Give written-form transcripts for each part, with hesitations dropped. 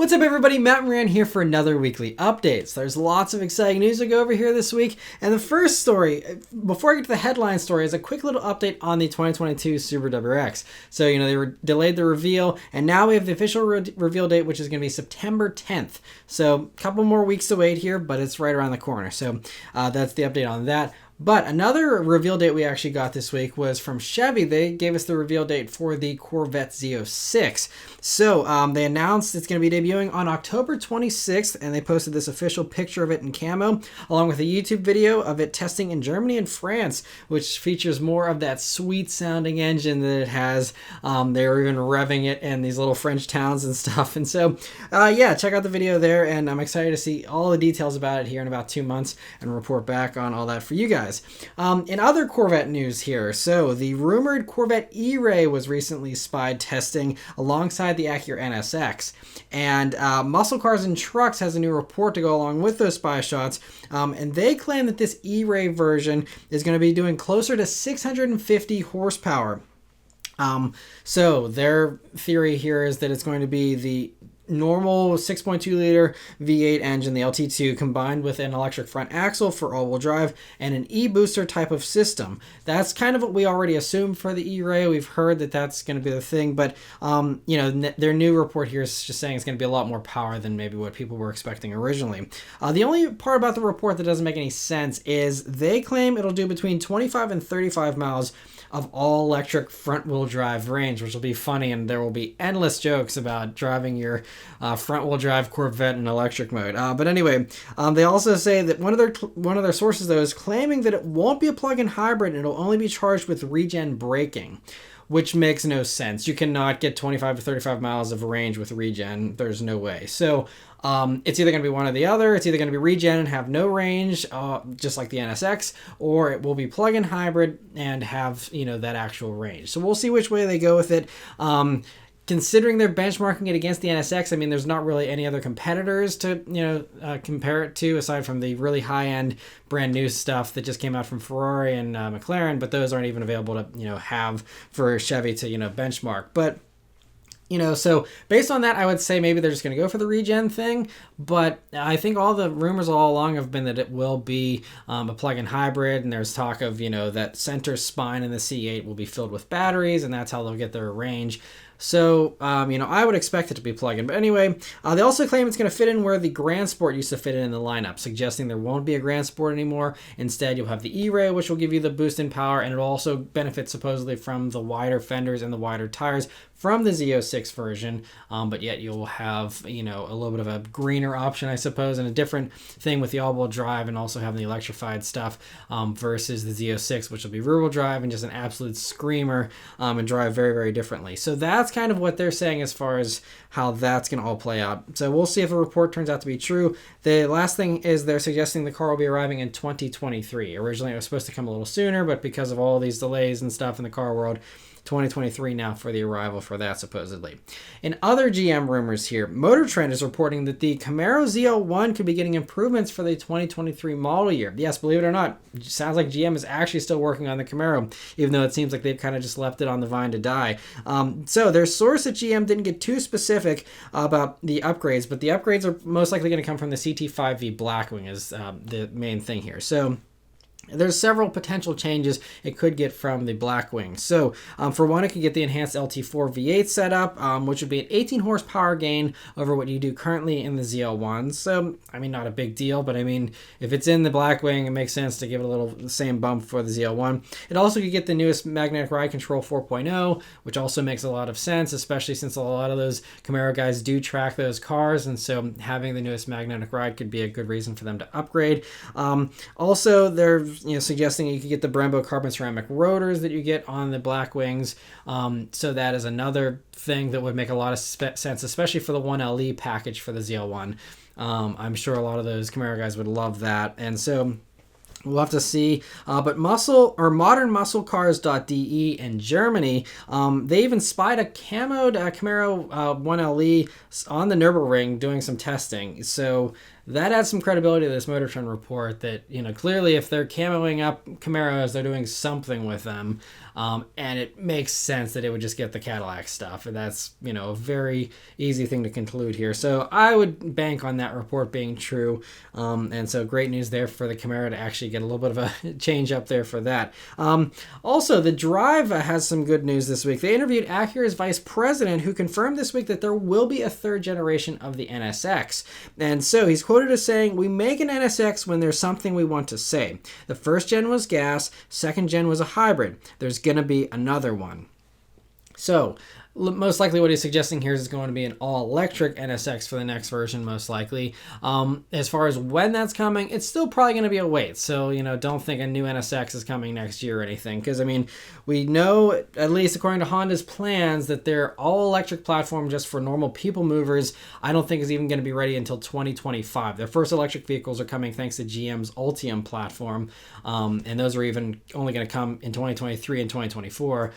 What's up everybody, Matt Maran here for another weekly update. So there's lots of exciting news to go over here this week. And the first story, before I get to the headline story, is a quick little update on the 2022 Subaru WRX. So, they delayed the reveal, and now we have the official reveal date, which is going to be September 10th. So a couple more weeks to wait here, but it's right around the corner. So that's the update on that. But another reveal date we actually got this week was from Chevy. They gave us the reveal date for the Corvette Z06. So they announced it's going to be debuting on October 26th, and they posted this official picture of it in camo, along with a YouTube video of it testing in Germany and France, which features more of that sweet-sounding engine that it has. They were even revving it in these little French towns and stuff. And so, yeah, check out the video there, and I'm excited to see all the details about it here in about 2 months and report back on all that for you guys. In other Corvette news here, so the rumored Corvette E-Ray was recently spied testing alongside the Acura NSX, and Muscle Cars and Trucks has a new report to go along with those spy shots, and they claim that this E-Ray version is going to be doing closer to 650 horsepower. So their theory here is that it's going to be the normal 6.2 liter V8 engine, the LT2, combined with an electric front axle for all-wheel drive and an e-booster type of system. That's kind of what we already assumed for the E-Ray. We've heard that that's going to be the thing, but their new report here is just saying it's going to be a lot more power than maybe what people were expecting originally. The only part about the report that doesn't make any sense is they claim it'll do between 25 and 35 miles of all-electric front-wheel drive range, which will be funny, and there will be endless jokes about driving your front-wheel drive Corvette in electric mode. But anyway, they also say that one of their sources, though, is claiming that it won't be a plug-in hybrid, and it'll only be charged with regen braking, which makes no sense. You cannot get 25 to 35 miles of range with regen. There's no way. So it's either going to be one or the other. It's either going to be regen and have no range, just like the NSX, or it will be plug-in hybrid and have, that actual range. So we'll see which way they go with it. Considering they're benchmarking it against the NSX, I mean, there's not really any other competitors to, compare it to, aside from the really high-end brand new stuff that just came out from Ferrari and McLaren, but those aren't even available to, have for Chevy to, benchmark. But so based on that, I would say maybe they're just going to go for the regen thing. But I think all the rumors all along have been that it will be a plug-in hybrid. And there's talk of, that center spine in the C8 will be filled with batteries, and that's how they'll get their range. So, I would expect it to be plug-in. But anyway, they also claim it's going to fit in where the Grand Sport used to fit in the lineup, suggesting there won't be a Grand Sport anymore. Instead, you'll have the E-Ray, which will give you the boost in power, and it'll also benefit supposedly from the wider fenders and the wider tires from the Z06 version. But yet you'll have, a little bit of a greener option, I suppose, and a different thing with the all-wheel drive and also having the electrified stuff versus the Z06, which will be rear-wheel drive and just an absolute screamer and drive very, very differently. So that's kind of what they're saying as far as how that's going to all play out. So we'll see if the report turns out to be true. The last thing is they're suggesting the car will be arriving in 2023. Originally, it was supposed to come a little sooner, but because of all these delays and stuff in the car world, 2023 now for the arrival for that, supposedly. In other GM rumors here, Motor Trend is reporting that the Camaro ZL1 could be getting improvements for the 2023 model year. Yes, believe it or not, it sounds like GM is actually still working on the Camaro, even though it seems like they've kind of just left it on the vine to die. So their source at GM didn't get too specific about the upgrades, but the upgrades are most likely going to come from the CT5V Blackwing is the main thing here. So there's several potential changes it could get from the Blackwing. So, for one, it could get the enhanced LT4 V8 setup, which would be an 18 horsepower gain over what you do currently in the ZL1. So, I mean, not a big deal, but I mean, if it's in the Blackwing, it makes sense to give it a little the same bump for the ZL1. It also could get the newest magnetic ride control 4.0, which also makes a lot of sense, especially since a lot of those Camaro guys do track those cars, and so having the newest magnetic ride could be a good reason for them to upgrade. Also, they're suggesting you could get the Brembo carbon ceramic rotors that you get on the Blackwings. So that is another thing that would make a lot of sense, especially for the 1LE package for the ZL1. I'm sure a lot of those Camaro guys would love that. And so we'll have to see. But modernmusclecars.de in Germany, they even spied a camoed Camaro 1LE on the Nürburgring doing some testing. So that adds some credibility to this Motor Trend report that, clearly if they're camoing up Camaros, they're doing something with them. And it makes sense that it would just get the Cadillac stuff. And that's, a very easy thing to conclude here. So I would bank on that report being true. And so great news there for the Camaro to actually get a little bit of a change up there for that. Also, the Drive has some good news this week. They interviewed Acura's vice president, who confirmed this week that there will be a third generation of the NSX. And so he's quoted as saying, "We make an NSX when there's something we want to say. The first gen was gas, second gen was a hybrid. There's going to be another one." So most likely what he's suggesting here is it's going to be an all-electric NSX for the next version, most likely. As far as when that's coming, it's still probably going to be a wait. So, don't think a new NSX is coming next year or anything. Because, we know, at least according to Honda's plans, that their all-electric platform just for normal people movers, I don't think is even going to be ready until 2025. Their first electric vehicles are coming thanks to GM's Ultium platform. And those are even only going to come in 2023 and 2024.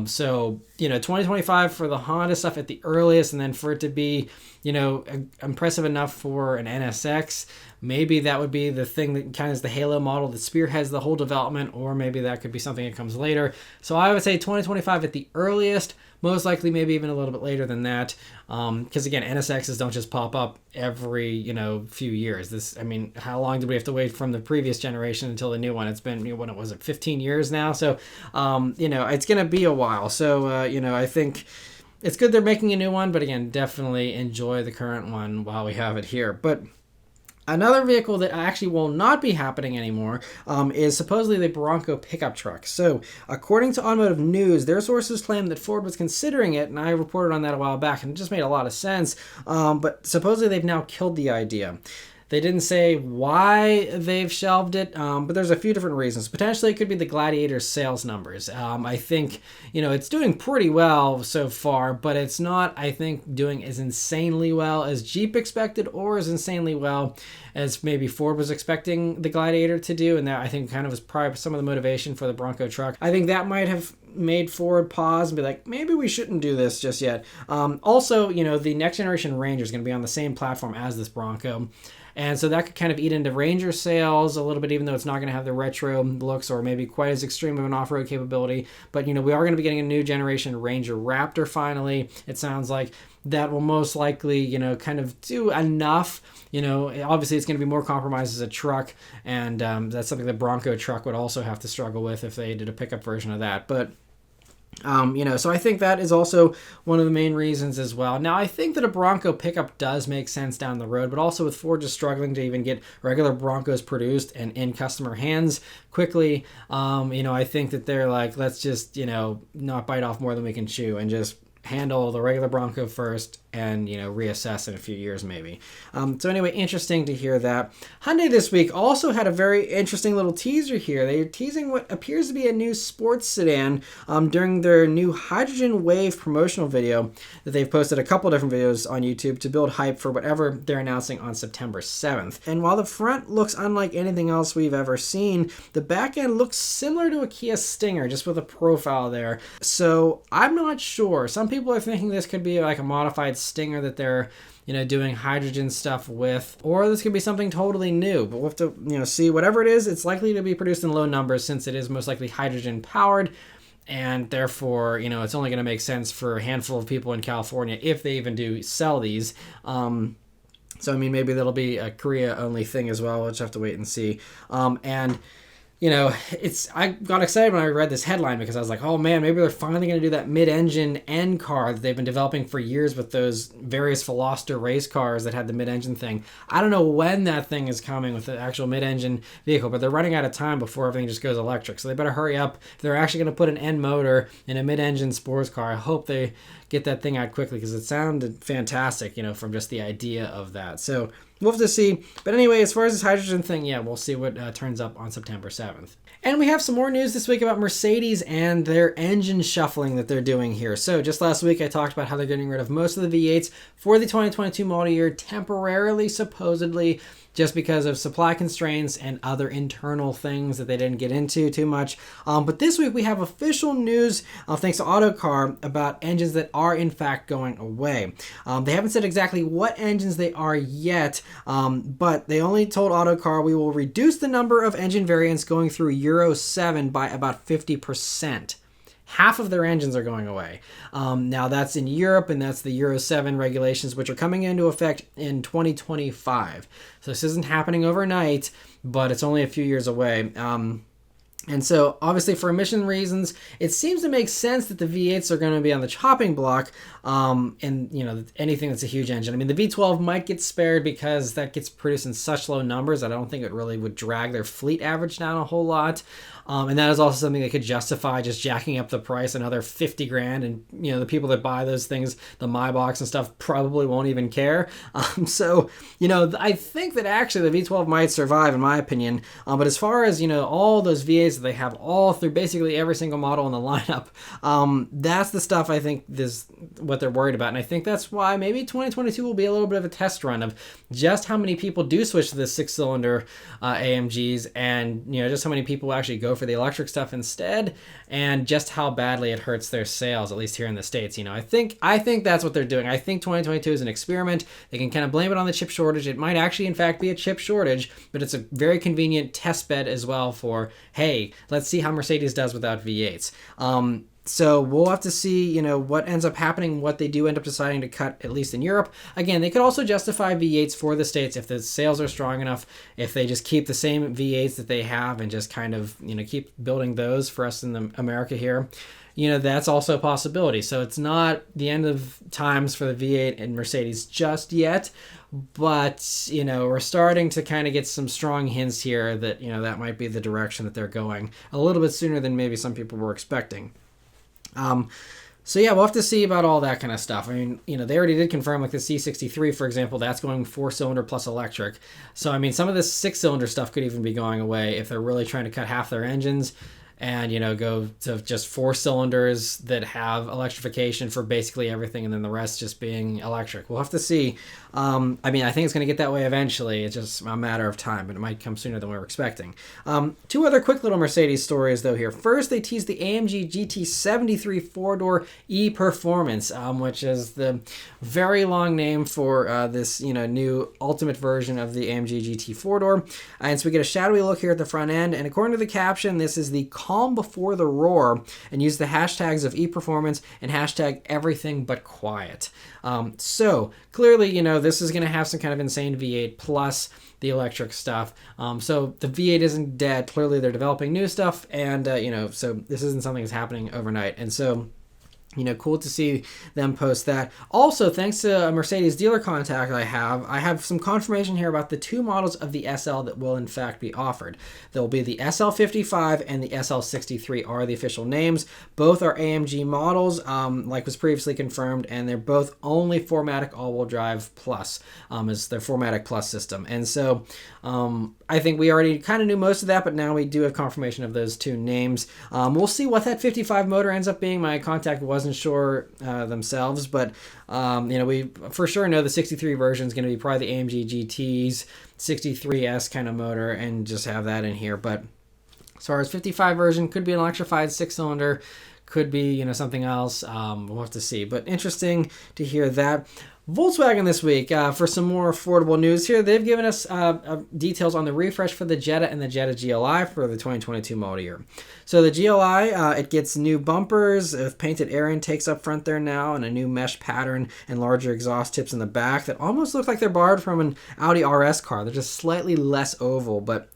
So, 2025 for the Honda stuff at the earliest, and then for it to be, impressive enough for an NSX, maybe that would be the thing that kind of is the halo model that spearheads the whole development, or maybe that could be something that comes later. So I would say 2025 at the earliest, most likely maybe even a little bit later than that, because again, NSXs don't just pop up every few years. How long did we have to wait from the previous generation until the new one? It's been, what was it, 15 years now? So it's going to be a while. So I think it's good they're making a new one, but again, definitely enjoy the current one while we have it here. But another vehicle that actually will not be happening anymore is supposedly the Bronco pickup truck. So, according to Automotive News, their sources claim that Ford was considering it, and I reported on that a while back, and it just made a lot of sense. But supposedly they've now killed the idea. They didn't say why they've shelved it, but there's a few different reasons. Potentially, it could be the Gladiator sales numbers. I think, it's doing pretty well so far, but it's not, I think, doing as insanely well as Jeep expected or as insanely well as maybe Ford was expecting the Gladiator to do, and that, I think, kind of was probably some of the motivation for the Bronco truck. I think that might have made Ford pause and be like, maybe we shouldn't do this just yet. Also, the next generation Ranger is going to be on the same platform as this Bronco. And so that could kind of eat into Ranger sales a little bit, even though it's not going to have the retro looks or maybe quite as extreme of an off-road capability. But, we are going to be getting a new generation Ranger Raptor finally. It sounds like that will most likely, kind of do enough. Obviously it's going to be more compromised as a truck. And that's something the Bronco truck would also have to struggle with if they did a pickup version of that. But so I think that is also one of the main reasons as well. Now, I think that a Bronco pickup does make sense down the road, but also with Ford just struggling to even get regular Broncos produced and in customer hands quickly, I think that they're like, let's just, not bite off more than we can chew and just handle the regular Bronco first and, reassess in a few years maybe. So anyway, interesting to hear that. Hyundai this week also had a very interesting little teaser here. They're teasing what appears to be a new sports sedan during their new Hydrogen Wave promotional video that they've posted a couple different videos on YouTube to build hype for whatever they're announcing on September 7th. And while the front looks unlike anything else we've ever seen, the back end looks similar to a Kia Stinger, just with a profile there. So I'm not sure. Some people are thinking this could be like a modified Stinger that they're doing hydrogen stuff with, or this could be something totally new, but we'll have to see. Whatever it is, it's likely to be produced in low numbers since it is most likely hydrogen powered, and therefore it's only going to make sense for a handful of people in California if they even do sell these. So maybe that'll be a Korea only thing as well. We'll just have to wait and see. And I got excited when I read this headline because I was like, oh man, maybe they're finally going to do that mid-engine N car that they've been developing for years with those various Veloster race cars that had the mid-engine thing. I don't know when that thing is coming with the actual mid-engine vehicle, but they're running out of time before everything just goes electric. So they better hurry up. If they're actually going to put an N motor in a mid-engine sports car, I hope they get that thing out quickly because it sounded fantastic, from just the idea of that. So we'll have to see. But anyway, as far as this hydrogen thing, we'll see what turns up on September 7th. And we have some more news this week about Mercedes and their engine shuffling that they're doing here. So just last week, I talked about how they're getting rid of most of the V8s for the 2022 model year temporarily, supposedly. just because of supply constraints and other internal things that they didn't get into too much. But this week we have official news, thanks to Autocar, about engines that are in fact going away. They haven't said exactly what engines they are yet, but they only told Autocar we will reduce the number of engine variants going through Euro 7 by about 50%. Half of their engines are going away. Now that's in Europe, and that's the Euro 7 regulations, which are coming into effect in 2025. So this isn't happening overnight, but it's only a few years away. And so, obviously, for emission reasons, it seems to make sense that the V8s are going to be on the chopping block, and, you know, anything that's a huge engine. I mean, the V12 might get spared because that gets produced in such low numbers that I don't think it really would drag their fleet average down a whole lot. And that is also something that could justify just jacking up the price another 50 grand. And, you know, the people that buy those things, the Maybachs and stuff, probably won't even care. So, you know, I think that actually the V12 might survive, in my opinion. But as far as, you know, all those V8s that they have all through basically every single model in the lineup, that's the stuff I think is what they're worried about. And I think that's why maybe 2022 will be a little bit of a test run of just how many people do switch to the 6-cylinder AMGs, and, you know, just how many people actually go for the electric stuff instead, and just how badly it hurts their sales, at least here in the States. You know, I think that's what they're doing. I think 2022 is an experiment. They can kind of blame it on the chip shortage. It might actually, in fact, be a chip shortage, but it's a very convenient test bed as well for, hey, let's see how Mercedes does without V8s. So we'll have to see, you know, what ends up happening, what they do end up deciding to cut, at least in Europe. Again, they could also justify V8s for the States if the sales are strong enough, if they just keep the same V8s that they have and just kind of, you know, keep building those for us in America here. You know, that's also a possibility. So it's not the end of times for the V8 and Mercedes just yet, but, you know, we're starting to kind of get some strong hints here that, you know, that might be the direction that they're going a little bit sooner than maybe some people were expecting. So yeah, we'll have to see about all that kind of stuff. I mean, you know, they already did confirm, like the C63, for example, that's going 4-cylinder plus electric. So, I mean, some of this 6-cylinder stuff could even be going away if they're really trying to cut half their engines and, you know, go to just 4 cylinders that have electrification for basically everything, and then the rest just being electric. We'll have to see. I mean, I think it's going to get that way eventually. It's just a matter of time, but it might come sooner than we were expecting. Two other quick little Mercedes stories, though, here. First, they teased the AMG GT73 4-door ePerformance, which is the very long name for this, you know, new ultimate version of the AMG GT 4-door. And so we get a shadowy look here at the front end, and according to the caption, this is the calm before the roar, and use the hashtags of ePerformance and hashtag everything but quiet. So clearly, you know, this is going to have some kind of insane V8 plus the electric stuff. So the V8 isn't dead. Clearly they're developing new stuff, and, you know, so this isn't something that's happening overnight. And so, you know, cool to see them post that. Also, thanks to a Mercedes dealer contact I have some confirmation here about the two models of the SL that will in fact be offered. There will be the SL55 and the SL63 are the official names. Both are AMG models, like was previously confirmed, and they're both only 4MATIC all-wheel drive plus, is their 4MATIC plus system. And so I think we already kind of knew most of that, but now we do have confirmation of those two names. We'll see what that 55 motor ends up being. My contact wasn't sure themselves, but you know, we for sure know the 63 version is going to be probably the AMG GT's 63S kind of motor, and just have that in here. But as far as 55 version, could be an electrified 6-cylinder, could be, you know, something else. We'll have to see, but interesting to hear that. Volkswagen this week, for some more affordable news here, they've given us details on the refresh for the Jetta and the Jetta GLI for the 2022 model year. So the GLI, it gets new bumpers with painted air intakes up front there now, and a new mesh pattern and larger exhaust tips in the back that almost look like they're borrowed from an Audi RS car. They're just slightly less oval, but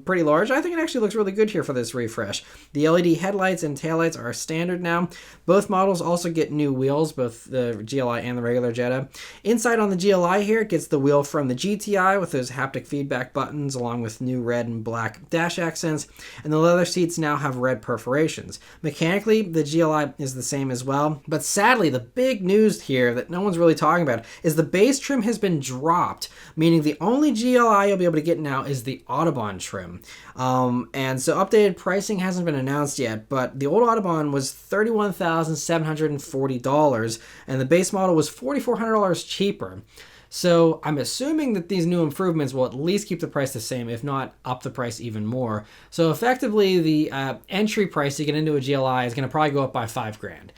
pretty large. I think it actually looks really good here for this refresh. The LED headlights and taillights are standard now. Both models also get new wheels, both the GLI and the regular Jetta. Inside on the GLI here, it gets the wheel from the GTI with those haptic feedback buttons, along with new red and black dash accents, and the leather seats now have red perforations. Mechanically, the GLI is the same as well, but sadly, the big news here that no one's really talking about is the base trim has been dropped, meaning the only GLI you'll be able to get now is the Autobahn trim. And so updated pricing hasn't been announced yet, but the old Autobahn was $31,740, and the base model was $4,400 cheaper. So I'm assuming that these new improvements will at least keep the price the same, if not up the price even more. So effectively, the entry price to get into a GLI is going to probably go up by $5,000.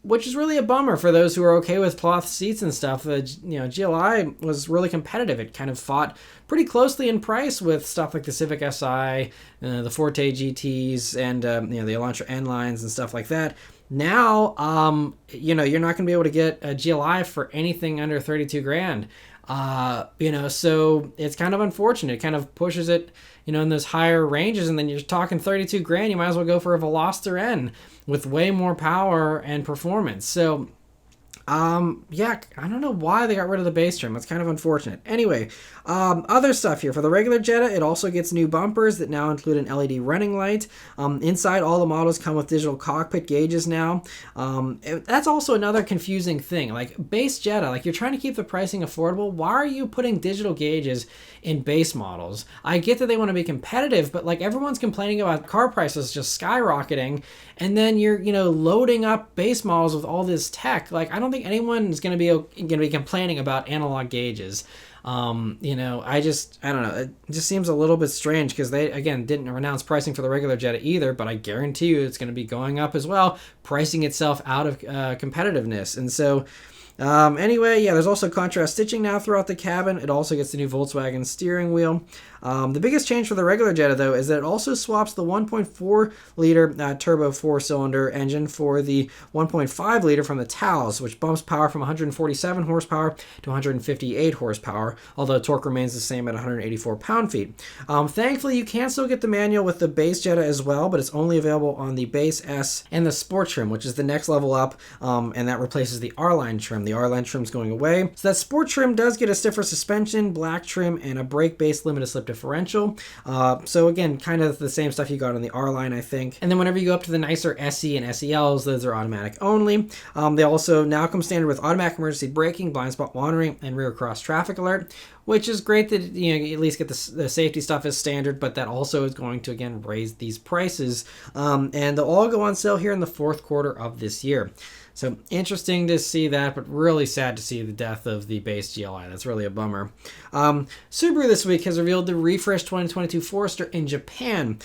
Which is really a bummer for those who are okay with cloth seats and stuff. GLI was really competitive. It kind of fought pretty closely in price with stuff like the Civic Si, the Forte GTs, and the Elantra N lines and stuff like that. Now, you're not going to be able to get a GLI for anything under $32,000. So it's kind of unfortunate. It kind of pushes it, in those higher ranges, and then you're talking $32,000. You might as well go for a Veloster N with way more power and performance. So, I don't know why they got rid of the base trim. It's kind of unfortunate. Anyway, other stuff here. For the regular Jetta, it also gets new bumpers that now include an LED running light. Inside, all the models come with digital cockpit gauges now. That's also another confusing thing. Like, base Jetta, like, you're trying to keep the pricing affordable. Why are you putting digital gauges in base models? I get that they want to be competitive, but, like, everyone's complaining about car prices just skyrocketing, and then you're, loading up base models with all this tech. Like, I don't think anyone is going to be complaining about analog gauges. I don't know. It just seems a little bit strange because they, again, didn't announce pricing for the regular Jetta either, but I guarantee you it's going to be going up as well, pricing itself out of competitiveness. And so, there's also contrast stitching now throughout the cabin. It also gets the new Volkswagen steering wheel. The biggest change for the regular Jetta, though, is that it also swaps the 1.4-liter turbo 4-cylinder engine for the 1.5-liter from the Taos, which bumps power from 147 horsepower to 158 horsepower, although torque remains the same at 184 pound-feet. Thankfully, you can still get the manual with the base Jetta as well, but it's only available on the base S and the Sport trim, which is the next level up, and that replaces the R-Line trim. The R-Line trim's going away. So that Sport trim does get a stiffer suspension, black trim, and a brake-based limited slip differential. So again, kind of the same stuff you got on the R-Line, I think. And then whenever you go up to the nicer SE and SELs, those are automatic only. They also now come standard with automatic emergency braking, blind spot monitoring, and rear cross traffic alert, which is great that you at least get the safety stuff as standard, but that also is going to, again, raise these prices. And they'll all go on sale here in the fourth quarter of this year. So interesting to see that, but really sad to see the death of the base GLI. That's really a bummer. Subaru this week has revealed the refreshed 2022 Forester in Japan.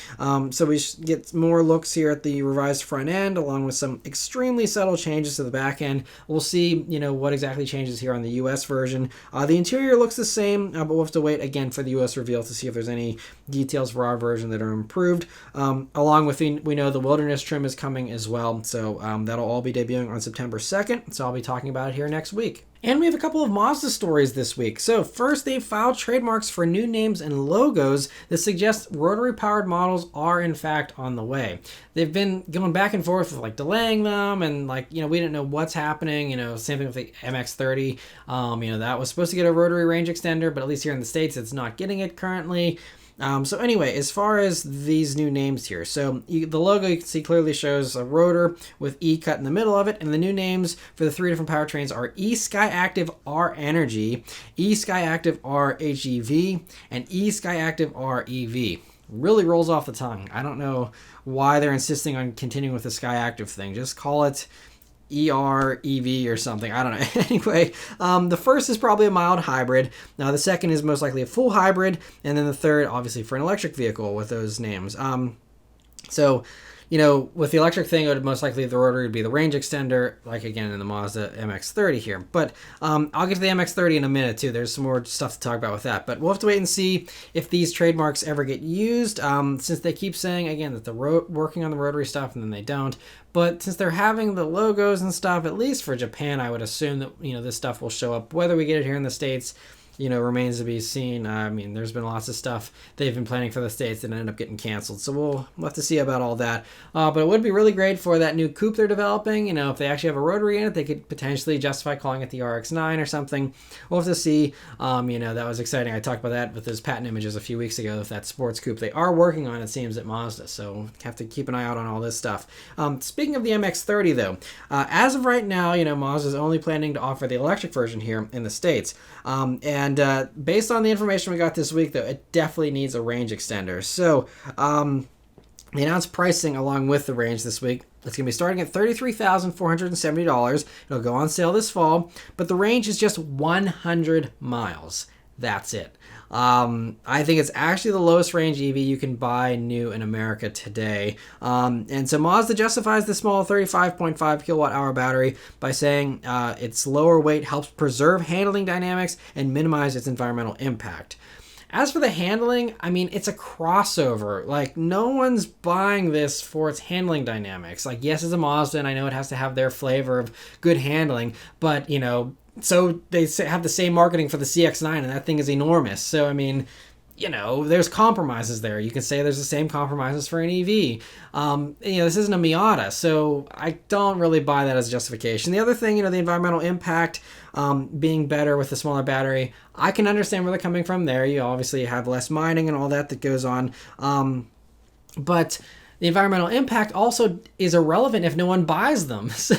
So we get more looks here at the revised front end, along with some extremely subtle changes to the back end. We'll see, what exactly changes here on the US version. The interior looks the same, but we'll have to wait again for the US reveal to see if there's any details for our version that are improved. Along with, we know the Wilderness trim is coming as well. So that'll all be debuting on September 2nd, so I'll be talking about it here next week. And we have a couple of Mazda stories this week. So first, they filed trademarks for new names and logos that suggest rotary-powered models are in fact on the way. They've been going back and forth with delaying them, and we didn't know what's happening. Same thing with the MX-30. That was supposed to get a rotary range extender, but at least here in the States, it's not getting it currently. So anyway, as far as these new names here, so the logo you can see clearly shows a rotor with E cut in the middle of it, and the new names for the three different powertrains are eSkyActiv R Energy, eSkyActiv R HEV, and eSkyActiv R EV. Really rolls off the tongue. I don't know why they're insisting on continuing with the SkyActiv thing. Just call it EREV or something. I don't know. Anyway, the first is probably a mild hybrid. Now, the second is most likely a full hybrid. And then the third, obviously, for an electric vehicle with those names. With the electric thing, it would most likely the rotary would be the range extender, like again in the Mazda MX-30 here. But I'll get to the MX-30 in a minute too. There's some more stuff to talk about with that. But we'll have to wait and see if these trademarks ever get used, since they keep saying, again, that they're working on the rotary stuff and then they don't. But since they're having the logos and stuff, at least for Japan, I would assume that, this stuff will show up. Whether we get it here in the States, remains to be seen. There's been lots of stuff they've been planning for the States that ended up getting canceled. So we'll have to see about all that. But it would be really great for that new coupe they're developing. If they actually have a rotary in it, they could potentially justify calling it the RX-9 or something. We'll have to see. That was exciting. I talked about that with those patent images a few weeks ago with that sports coupe they are working on, it seems, at Mazda. So have to keep an eye out on all this stuff. Speaking of the MX-30, though, as of right now, Mazda's only planning to offer the electric version here in the States. And based on the information we got this week, though, it definitely needs a range extender. So they announced pricing along with the range this week. It's going to be starting at $33,470. It'll go on sale this fall, but the range is just 100 miles. That's it. I think it's actually the lowest range EV you can buy new in America today. And so Mazda justifies the small 35.5 kilowatt hour battery by saying its lower weight helps preserve handling dynamics and minimize its environmental impact. As for the handling, I mean, it's a crossover. Like, no one's buying this for its handling dynamics. Like, yes, it's a Mazda, and I know it has to have their flavor of good handling, but, you know, so they have the same marketing for the CX-9, and that thing is enormous. So, I mean, you know, there's compromises there. You can say there's the same compromises for an EV. You know, this isn't a Miata, so I don't really buy that as justification. The other thing, you know, the environmental impact being better with the smaller battery, I can understand where they're coming from there. You obviously have less mining and all that goes on. But the environmental impact also is irrelevant if no one buys them. So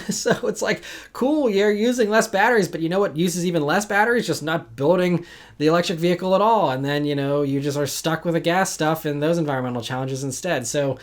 it's like, cool, you're using less batteries, but you know what uses even less batteries? Just not building the electric vehicle at all. And then, you know, you just are stuck with the gas stuff and those environmental challenges instead. So,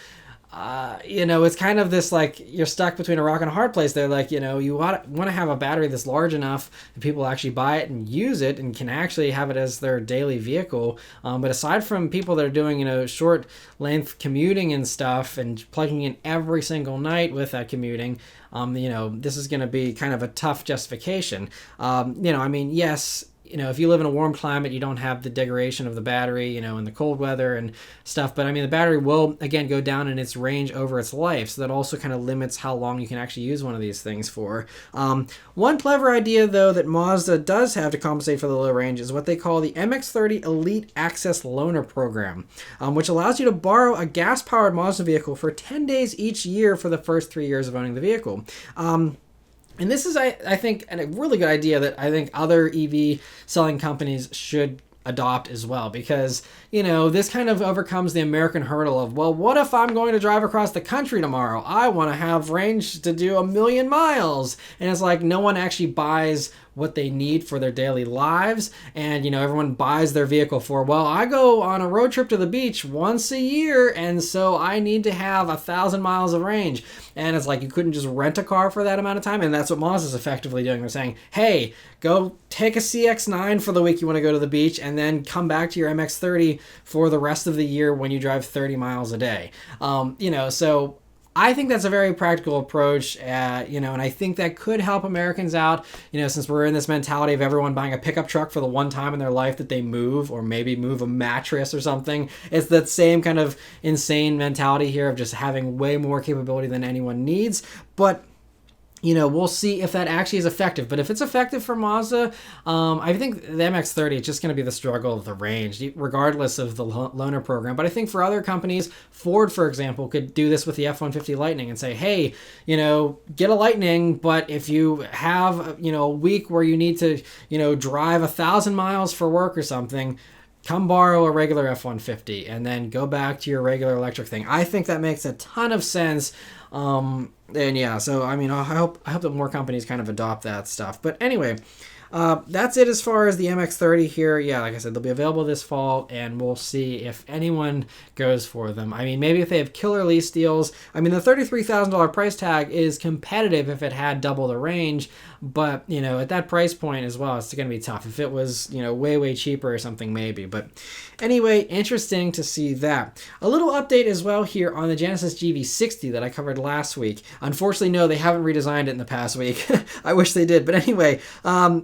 you know, it's kind of this, like, you're stuck between a rock and a hard place there. Like, you know, you want to have a battery that's large enough that people actually buy it and use it and can actually have it as their daily vehicle. But aside from people that are doing, you know, short length commuting and stuff and plugging in every single night with that commuting, you know, this is going to be kind of a tough justification. You know, I mean, yes, you know, if you live in a warm climate, you don't have the degradation of the battery, you know, in the cold weather and stuff. But I mean, the battery will, again, go down in its range over its life. So that also kind of limits how long you can actually use one of these things for. One clever idea, though, that Mazda does have to compensate for the low range is what they call the MX-30 Elite Access Loaner Program, which allows you to borrow a gas-powered Mazda vehicle for 10 days each year for the first 3 years of owning the vehicle. And this is, I think, a really good idea that I think other EV selling companies should adopt as well, because, you know, this kind of overcomes the American hurdle of, well, what if I'm going to drive across the country tomorrow? I want to have range to do 1,000,000 miles. And it's like no one actually buys what they need for their daily lives. And, you know, everyone buys their vehicle for, well, I go on a road trip to the beach once a year, and so I need to have 1,000 miles of range. And it's like you couldn't just rent a car for that amount of time. And that's what Mazda's effectively doing. They're saying, hey, go take a CX-9 for the week you want to go to the beach, and then come back to your MX-30 for the rest of the year when you drive 30 miles a day. You know, so I think that's a very practical approach, you know, and I think that could help Americans out, you know, since we're in this mentality of everyone buying a pickup truck for the one time in their life that they move, or maybe move a mattress or something. It's that same kind of insane mentality here of just having way more capability than anyone needs. But you know, we'll see if that actually is effective. But if it's effective for Mazda, I think the MX-30 is just going to be the struggle of the range, regardless of the loaner program. But I think for other companies, Ford, for example, could do this with the F-150 Lightning and say, hey, you know, get a Lightning, but if you have, you know, a week where you need to, you know, drive 1,000 miles for work or something, come borrow a regular F-150 and then go back to your regular electric thing. I think that makes a ton of sense. And yeah, so I mean, I hope that more companies kind of adopt that stuff. But anyway, that's it as far as the MX-30 here. Yeah, like I said, they'll be available this fall, and we'll see if anyone goes for them. I mean, maybe if they have killer lease deals. I mean, the $33,000 price tag is competitive if it had double the range, but, you know, at that price point as well, it's going to be tough. If it was, you know, way cheaper or something, maybe. But anyway, interesting to see that. A little update as well here on the Genesis GV60 that I covered last week. Unfortunately, no, they haven't redesigned it in the past week. I wish they did. But anyway,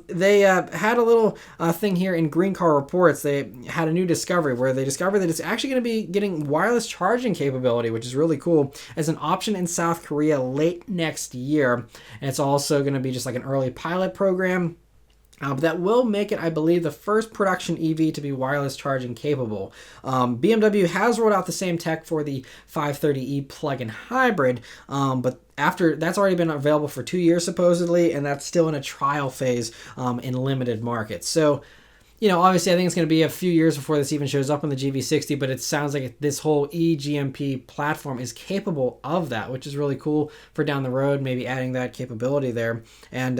they had a little thing here in Green Car Reports. They had a new discovery where they discovered that it's actually going to be getting wireless charging capability, which is really cool, as an option in South Korea late next year. And it's also going to be just like an early pilot program. But that will make it, I believe, the first production EV to be wireless charging capable. BMW has rolled out the same tech for the 530e plug-in hybrid, but after that's already been available for 2 years supposedly, and that's still in a trial phase in limited markets. So obviously I think it's going to be a few years before this even shows up on the GV60, but it sounds like this whole eGMP platform is capable of that, which is really cool for down the road, maybe adding that capability there. And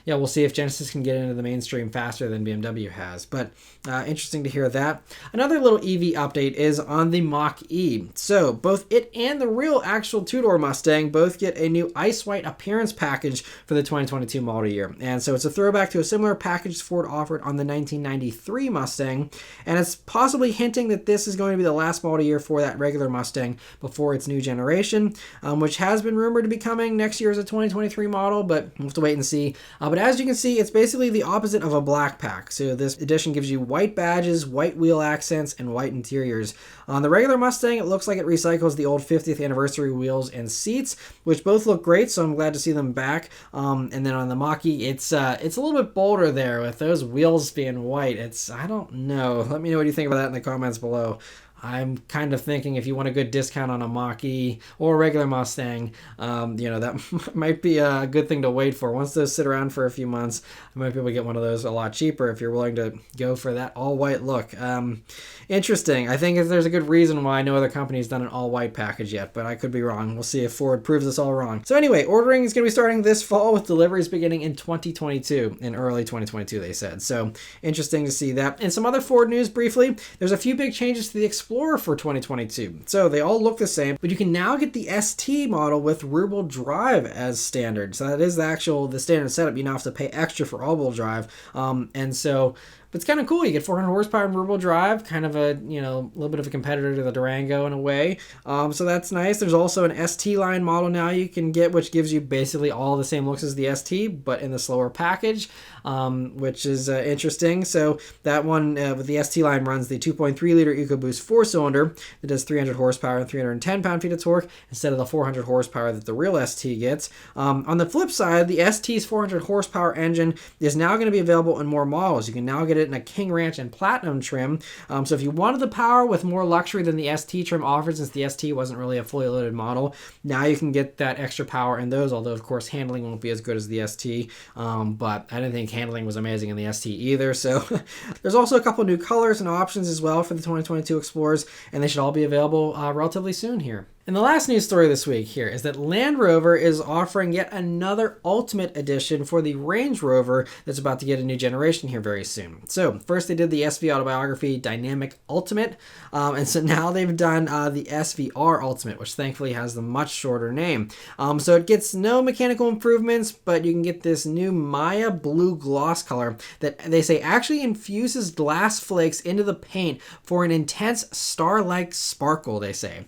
we'll see if Genesis can get into the mainstream faster than BMW has. But interesting to hear that. Another little EV update is on the Mach-E. So both it and the real actual two-door Mustang both get a new ice white appearance package for the 2022 model year. And so it's a throwback to a similar package Ford offered on the 1993 Mustang. And it's possibly hinting that this is going to be the last model year for that regular Mustang before its new generation, which has been rumored to be coming next year as a 2023 model, but we'll have to wait and see. But as you can see, it's basically the opposite of a black pack. So this edition gives you white badges, white wheel accents, and white interiors. On the regular Mustang, it looks like it recycles the old 50th anniversary wheels and seats, which both look great, so I'm glad to see them back. And then on the Mach-E, it's a little bit bolder there with those wheels being white. I don't know. Let me know what you think about that in the comments below. I'm kind of thinking if you want a good discount on a Mach-E or a regular Mustang, that might be a good thing to wait for. Once those sit around for a few months, I might be able to get one of those a lot cheaper if you're willing to go for that all-white look. Interesting. I think there's a good reason why no other company's done an all-white package yet, but I could be wrong. We'll see if Ford proves us all wrong. So anyway, ordering is going to be starting this fall with deliveries beginning in 2022, in early 2022, they said. So interesting to see that. And some other Ford news briefly. There's a few big changes to the Explorer for 2022. So they all look the same, but you can now get the ST model with rear-wheel drive as standard. So that is the standard setup. You now have to pay extra for all-wheel drive. But it's kind of cool. You get 400 horsepower in rear-wheel drive, kind of a, little bit of a competitor to the Durango in a way. So that's nice. There's also an ST line model now you can get, which gives you basically all the same looks as the ST, but in the slower package, which is interesting. So that one with the ST line runs the 2.3-liter EcoBoost 4-cylinder that does 300 horsepower and 310 pound-feet of torque instead of the 400 horsepower that the real ST gets. On the flip side, the ST's 400 horsepower engine is now going to be available in more models. You can now get it in a King Ranch and Platinum trim. So if you wanted the power with more luxury than the ST trim offered, since the ST wasn't really a fully loaded model, now you can get that extra power in those, although of course handling won't be as good as the ST. But I didn't think handling was amazing in the ST either. So there's also a couple new colors and options as well for the 2022 Explorers, and they should all be available relatively soon here. And the last news story this week here is that Land Rover is offering yet another Ultimate Edition for the Range Rover that's about to get a new generation here very soon. So first they did the SV Autobiography Dynamic Ultimate, and so now they've done the SVR Ultimate, which thankfully has the much shorter name. So it gets no mechanical improvements, but you can get this new Maya Blue gloss color that they say actually infuses glass flakes into the paint for an intense star-like sparkle, they say.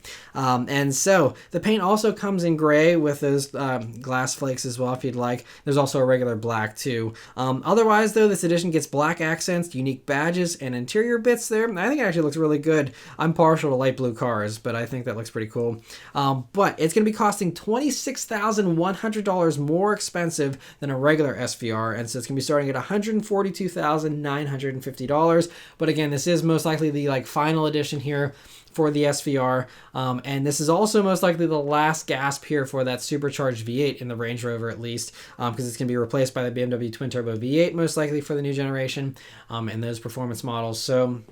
And so the paint also comes in gray with those glass flakes as well if you'd like. There's also a regular black too. Otherwise though, this edition gets black accents, unique badges, and interior bits there. I think it actually looks really good. I'm partial to light blue cars, but I think that looks pretty cool. But it's going to be costing $26,100 more expensive than a regular SVR, and so it's going to be starting at $142,950. But again, this is most likely the final edition here for the SVR, and this is also most likely the last gasp here for that supercharged V8 in the Range Rover, at least, because it's going to be replaced by the BMW twin-turbo V8 most likely for the new generation, and those performance models. So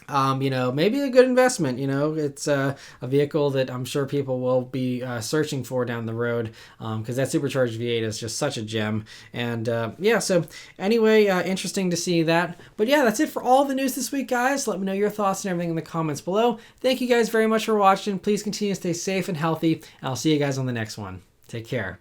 maybe a good investment. It's a vehicle that I'm sure people will be searching for down the road, because that supercharged V8 is just such a gem. And so anyway, interesting to see that. But yeah, that's it for all the news this week, guys. Let me know your thoughts and everything in the comments below. Thank you guys very much for watching. Please continue to stay safe and healthy, and I'll see you guys on the next one. Take care.